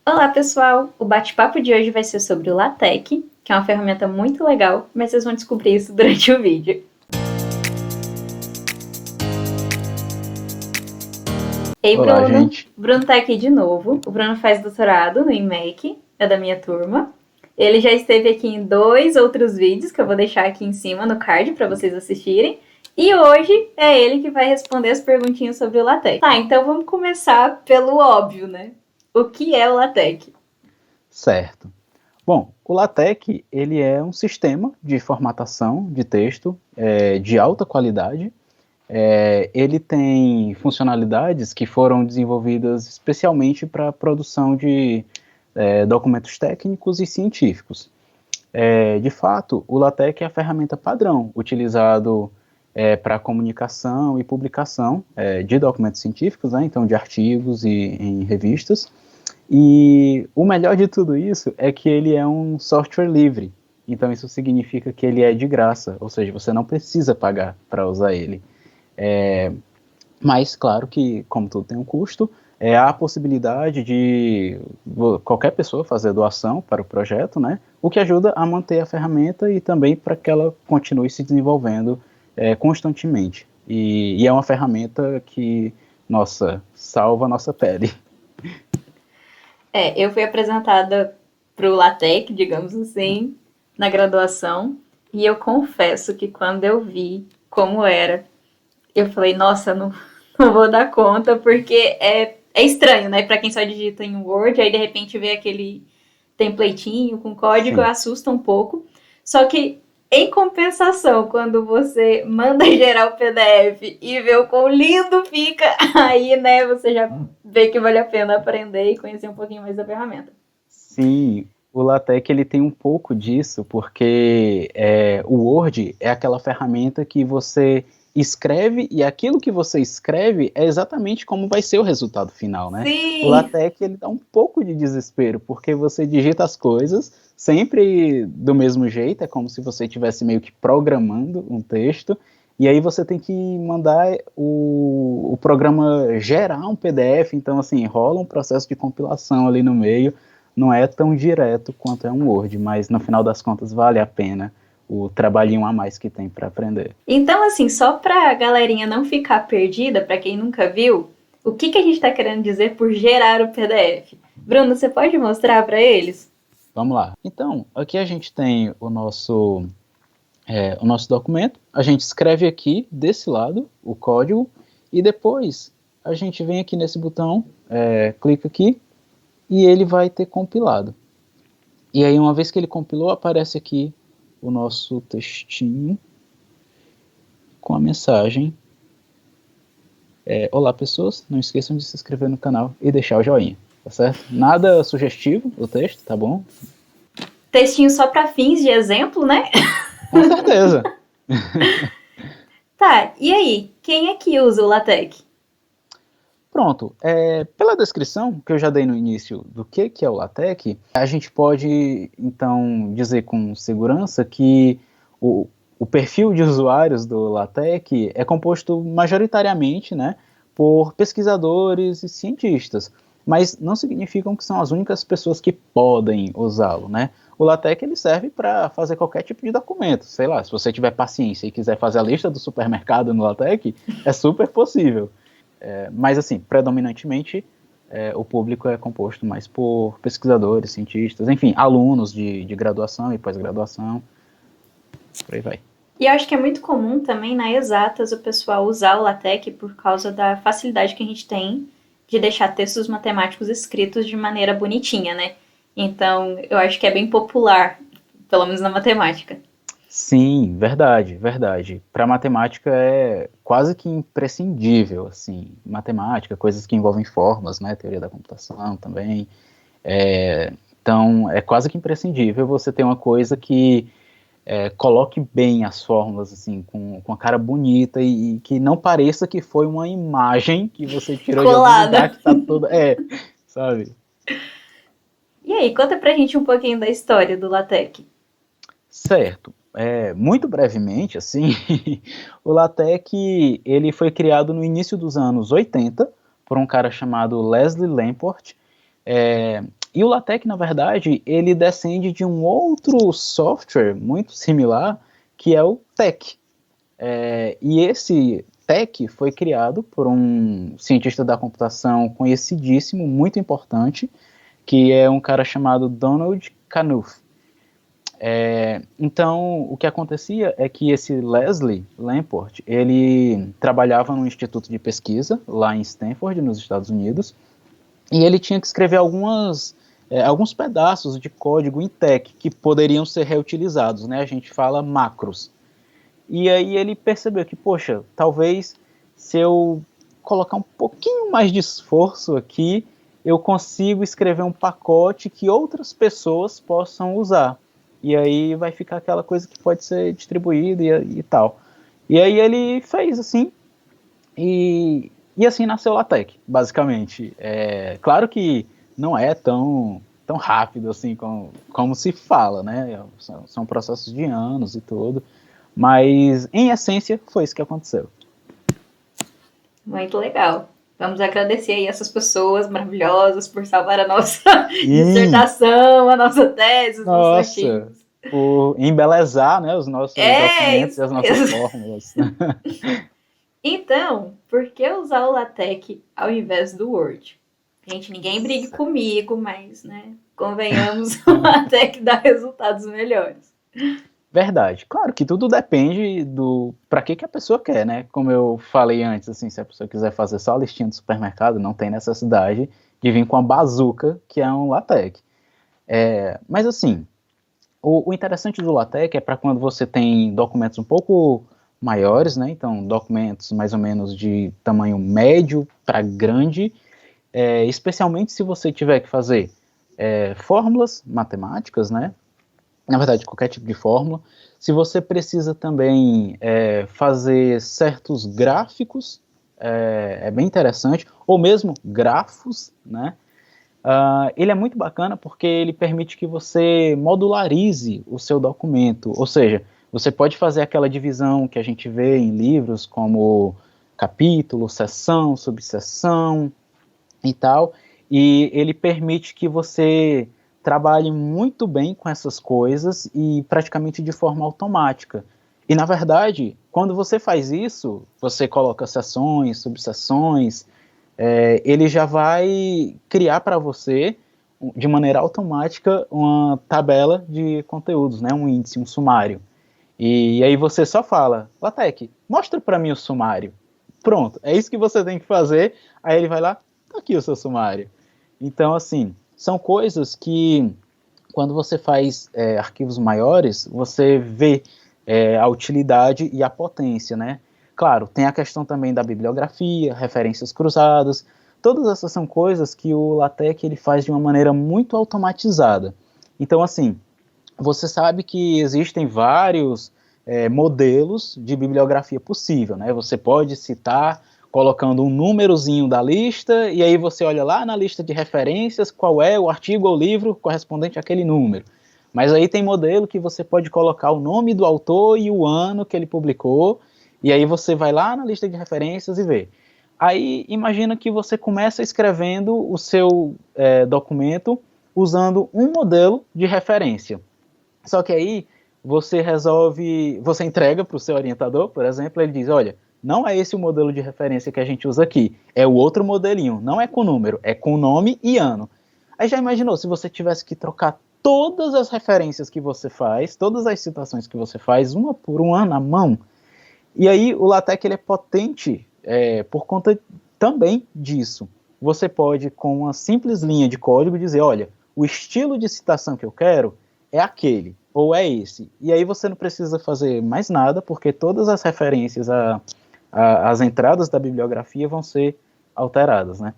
Olá, pessoal! O bate-papo de hoje vai ser sobre o LaTeX, que é uma ferramenta muito legal, mas vocês vão descobrir isso durante o vídeo. Ei, Olá, Bruno! gente. Bruno tá aqui de novo. O Bruno faz doutorado no IMEC, é da minha turma. Ele já esteve aqui em 2 outros vídeos que eu vou deixar aqui em cima no card para vocês assistirem. E hoje é ele que vai responder as perguntinhas sobre o LaTeX. Tá, então vamos começar pelo óbvio, né? O que é o LaTeX? Certo. Bom, o LaTeX, ele é um sistema de formatação de texto de alta qualidade. Ele tem funcionalidades que foram desenvolvidas especialmente para a produção de documentos técnicos e científicos. De fato, o LaTeX é a ferramenta padrão utilizado para comunicação e publicação de documentos científicos, né, então de artigos e em revistas. E o melhor de tudo isso é que ele é um software livre. Então isso significa que ele é de graça, ou seja, você não precisa pagar para usar ele. Mas claro que, como tudo tem um custo, há a possibilidade de qualquer pessoa fazer doação para o projeto, né? O que ajuda a manter a ferramenta e também para que ela continue se desenvolvendo constantemente. E é uma ferramenta que, nossa, salva a nossa pele. Eu fui apresentada pro LaTeX, digamos assim, na graduação, e eu confesso que quando eu vi como era, eu falei, nossa, não, não vou dar conta, porque é estranho, né? Pra quem só digita em Word, aí de repente vê aquele templatinho com código, Sim. assusta um pouco. Só que, em compensação, quando você manda gerar o PDF e vê o quão lindo fica, aí, né, você já vê que vale a pena aprender e conhecer um pouquinho mais da ferramenta. Sim, o LaTeX ele tem um pouco disso, porque o Word é aquela ferramenta que você escreve e aquilo que você escreve é exatamente como vai ser o resultado final, né? O Sim! LaTeX ele dá um pouco de desespero, porque você digita as coisas sempre do mesmo jeito, é como se você estivesse meio que programando um texto, e aí você tem que mandar o programa gerar um PDF, então assim, rola um processo de compilação ali no meio, não é tão direto quanto é um Word, mas no final das contas vale a pena o trabalhinho a mais que tem para aprender. Então, assim, só pra galerinha não ficar perdida, pra quem nunca viu, o que a gente tá querendo dizer por gerar o PDF? Bruno, você pode mostrar pra eles? Vamos lá. Então, aqui a gente tem o nosso documento, a gente escreve aqui desse lado o código e depois a gente vem aqui nesse botão, clica aqui e ele vai ter compilado. E aí uma vez que ele compilou, aparece aqui o nosso textinho com a mensagem. Olá pessoas, não esqueçam de se inscrever no canal e deixar o joinha, tá certo? Nada sugestivo o texto, tá bom? Textinho só pra fins de exemplo, né? Com certeza. Tá, e aí? Quem é que usa o LaTeX? Pronto, pela descrição que eu já dei no início do que é o LaTeX, a gente pode então dizer com segurança que o perfil de usuários do LaTeX é composto majoritariamente, né, por pesquisadores e cientistas, mas não significam que são as únicas pessoas que podem usá-lo, né? O LaTeX ele serve para fazer qualquer tipo de documento, sei lá, se você tiver paciência e quiser fazer a lista do supermercado no LaTeX, é super possível. Mas, assim, predominantemente, o público é composto mais por pesquisadores, cientistas, enfim, alunos de graduação e pós-graduação, por aí vai. E eu acho que é muito comum também na Exatas o pessoal usar o LaTeX por causa da facilidade que a gente tem de deixar textos matemáticos escritos de maneira bonitinha, né? Então, eu acho que é bem popular, pelo menos na matemática. Sim, verdade, verdade. Para matemática é quase que imprescindível, assim, matemática, coisas que envolvem formas, né, teoria da computação também. Então, é quase que imprescindível você ter uma coisa que coloque bem as fórmulas, assim, com a cara bonita e que não pareça que foi uma imagem que você tirou de algum lugar Colada! que tá toda. Sabe? E aí, conta pra gente um pouquinho da história do LaTeX. Certo. Muito brevemente, assim, o LaTeX ele foi criado no início dos anos 80 por um cara chamado Leslie Lamport. E o LaTeX, na verdade, ele descende de um outro software muito similar, que é o TeX. E esse TeX foi criado por um cientista da computação conhecidíssimo, muito importante, que é um cara chamado Donald Knuth. Então, o que acontecia é que esse Leslie Lamport, ele trabalhava num instituto de pesquisa lá em Stanford, nos Estados Unidos, e ele tinha que escrever alguns pedaços de código em TeX que poderiam ser reutilizados, né? A gente fala macros. E aí ele percebeu que, poxa, talvez se eu colocar um pouquinho mais de esforço aqui, eu consigo escrever um pacote que outras pessoas possam usar. E aí vai ficar aquela coisa que pode ser distribuída e tal. E aí ele fez assim, e assim nasceu o LaTeX, basicamente. Claro que não é tão rápido assim como se fala, né? São processos de anos e tudo. Mas, em essência, foi isso que aconteceu. Muito legal. Vamos agradecer aí essas pessoas maravilhosas por salvar a nossa dissertação, a nossa tese, os nossos Nossa, artigos. por embelezar, né, os nossos documentos e Isso as nossas mesmo. fórmulas. Então, por que usar o LaTeX ao invés do Word? Gente, ninguém brigue comigo, mas, né, convenhamos, o LaTeX dá resultados melhores. Verdade. Claro que tudo depende do para que a pessoa quer, né? Como eu falei antes, assim, se a pessoa quiser fazer só a listinha do supermercado, não tem necessidade de vir com a bazuca, que é um LaTeX. Mas assim, o interessante do LaTeX é para quando você tem documentos um pouco maiores, né? Então, documentos mais ou menos de tamanho médio para grande, especialmente se você tiver que fazer fórmulas matemáticas, né? Na verdade, qualquer tipo de fórmula. Se você precisa também fazer certos gráficos, é bem interessante, ou mesmo grafos, né? Ele é muito bacana porque ele permite que você modularize o seu documento, ou seja, você pode fazer aquela divisão que a gente vê em livros como capítulo, seção, subseção e tal, e ele permite que você trabalhe muito bem com essas coisas e praticamente de forma automática. E na verdade, quando você faz isso, você coloca seções, subseções, ele já vai criar para você, de maneira automática, uma tabela de conteúdos, né, um índice, um sumário. E aí você só fala, LaTeX, mostra para mim o sumário. Pronto, é isso que você tem que fazer. Aí ele vai lá, tá aqui o seu sumário. Então, assim, são coisas que, quando você faz arquivos maiores, você vê a utilidade e a potência, né? Claro, tem a questão também da bibliografia, referências cruzadas, todas essas são coisas que o LaTeX ele faz de uma maneira muito automatizada. Então, assim, você sabe que existem vários modelos de bibliografia possível, né? Você pode citar colocando um númerozinho da lista, e aí você olha lá na lista de referências qual é o artigo ou livro correspondente àquele número. Mas aí tem modelo que você pode colocar o nome do autor e o ano que ele publicou, e aí você vai lá na lista de referências e vê. Aí imagina que você começa escrevendo o seu documento usando um modelo de referência. Só que aí você entrega para o seu orientador, por exemplo, ele diz, olha, não é esse o modelo de referência que a gente usa aqui, é o outro modelinho, não é com número, é com nome e ano. Aí já imaginou se você tivesse que trocar todas as referências que você faz, todas as citações que você faz, uma por uma na mão? E aí o LaTeX ele é potente por conta também disso. Você pode, com uma simples linha de código, dizer, olha, o estilo de citação que eu quero é aquele, ou é esse. E aí você não precisa fazer mais nada, porque todas as referências às entradas da bibliografia vão ser alteradas, né?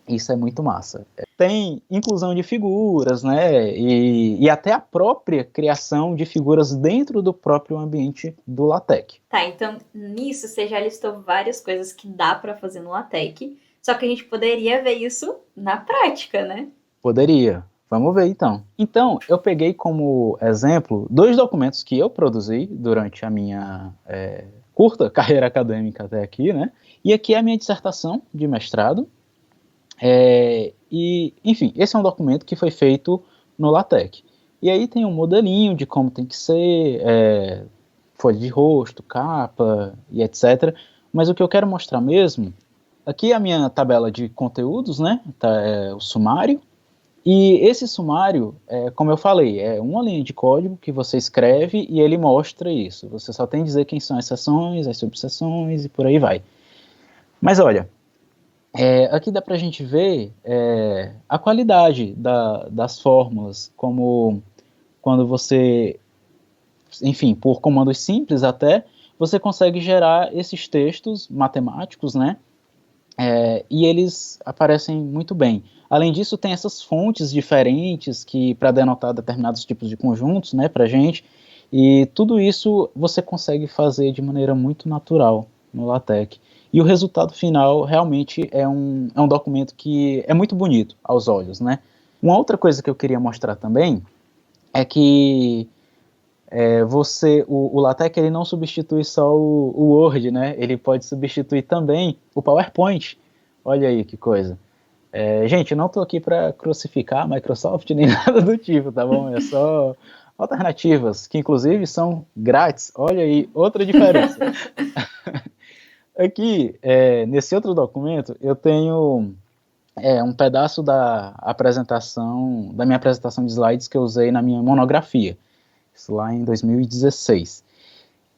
Isso é muito massa. Tem inclusão de figuras, né? E até a própria criação de figuras dentro do próprio ambiente do LaTeX. Tá, então nisso você já listou várias coisas que dá para fazer no LaTeX, só que a gente poderia ver isso na prática, né? Poderia. Vamos ver então. Então, eu peguei como exemplo 2 documentos que eu produzi durante a minha curta carreira acadêmica até aqui, né? E aqui é a minha dissertação de mestrado. E, enfim, esse é um documento que foi feito no LaTeX. E aí tem um modelinho de como tem que ser, folha de rosto, capa e etc. Mas o que eu quero mostrar mesmo, aqui é a minha tabela de conteúdos, né? Tá, o sumário. E esse sumário, como eu falei, é uma linha de código que você escreve e ele mostra isso. Você só tem que dizer quem são as seções, as subseções e por aí vai. Mas olha, aqui dá para a gente ver a qualidade das fórmulas, como quando você, enfim, por comandos simples até, você consegue gerar esses textos matemáticos, né? E eles aparecem muito bem. Além disso, tem essas fontes diferentes que para denotar determinados tipos de conjuntos, né, para gente. E tudo isso você consegue fazer de maneira muito natural no LaTeX. E o resultado final realmente é um documento que é muito bonito aos olhos, né? Uma outra coisa que eu queria mostrar também é que o LaTeX ele não substitui só o Word, né? Ele pode substituir também o PowerPoint. Olha aí que coisa. Gente, eu não estou aqui para crucificar a Microsoft nem nada do tipo, tá bom? É só alternativas, que inclusive são grátis. Olha aí, outra diferença. Aqui, nesse outro documento, eu tenho um pedaço da minha apresentação de slides que eu usei na minha monografia, isso lá em 2016.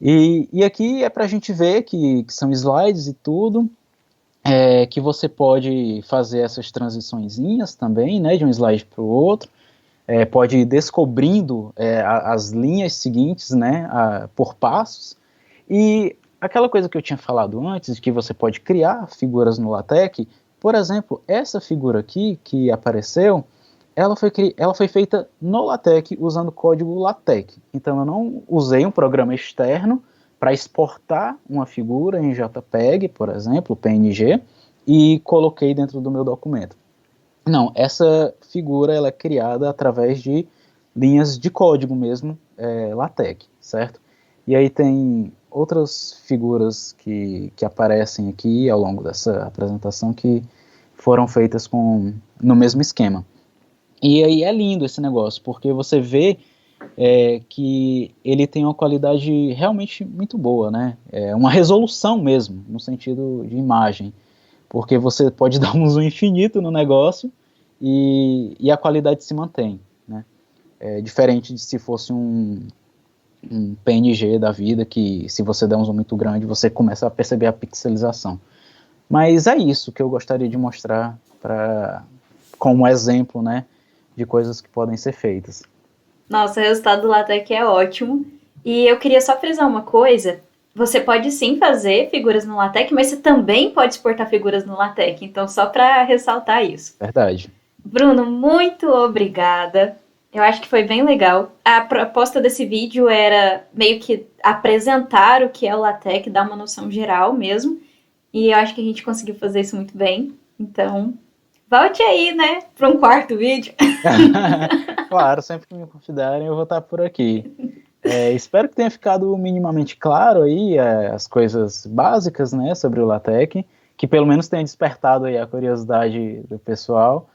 E aqui é para a gente ver que são slides e tudo, que você pode fazer essas transiçõezinhas também, né, de um slide para o outro, pode ir descobrindo as linhas seguintes, né, por passos, e aquela coisa que eu tinha falado antes, de que você pode criar figuras no LaTeX, por exemplo, essa figura aqui que apareceu, ela foi feita no LaTeX usando código LaTeX. Então eu não usei um programa externo para exportar uma figura em JPEG, por exemplo, PNG, e coloquei dentro do meu documento. Não, essa figura ela é criada através de linhas de código mesmo, LaTeX, certo? E aí tem outras figuras que aparecem aqui ao longo dessa apresentação que foram feitas no mesmo esquema. E aí é lindo esse negócio, porque você vê que ele tem uma qualidade realmente muito boa, né? Uma resolução mesmo, no sentido de imagem, porque você pode dar um zoom infinito no negócio e a qualidade se mantém, né? Diferente de se fosse um PNG da vida, que se você der um zoom muito grande, você começa a perceber a pixelização. Mas é isso que eu gostaria de mostrar como exemplo, né, de coisas que podem ser feitas. Nossa, o resultado do LaTeX é ótimo. E eu queria só frisar uma coisa. Você pode sim fazer figuras no LaTeX, mas você também pode exportar figuras no LaTeX. Então, só para ressaltar isso. Verdade. Bruno, muito obrigada. Eu acho que foi bem legal. A proposta desse vídeo era meio que apresentar o que é o LaTeX, dar uma noção geral mesmo. E eu acho que a gente conseguiu fazer isso muito bem. Então, volte aí, né, para um quarto vídeo. Claro, sempre que me convidarem eu vou estar por aqui. Espero que tenha ficado minimamente claro aí as coisas básicas, né, sobre o LaTeX, que pelo menos tenha despertado aí a curiosidade do pessoal.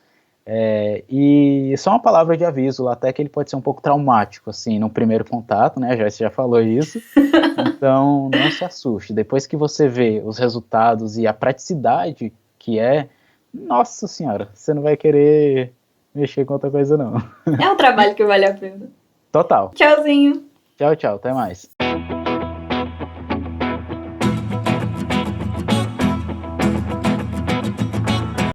E só uma palavra de aviso, o LaTeX ele pode ser um pouco traumático, assim, no primeiro contato, né, você já falou isso, então não se assuste. Depois que você vê os resultados e a praticidade que nossa senhora, você não vai querer mexer com outra coisa não. É um trabalho que vale a pena. Total. Tchauzinho. Tchau, tchau, até mais.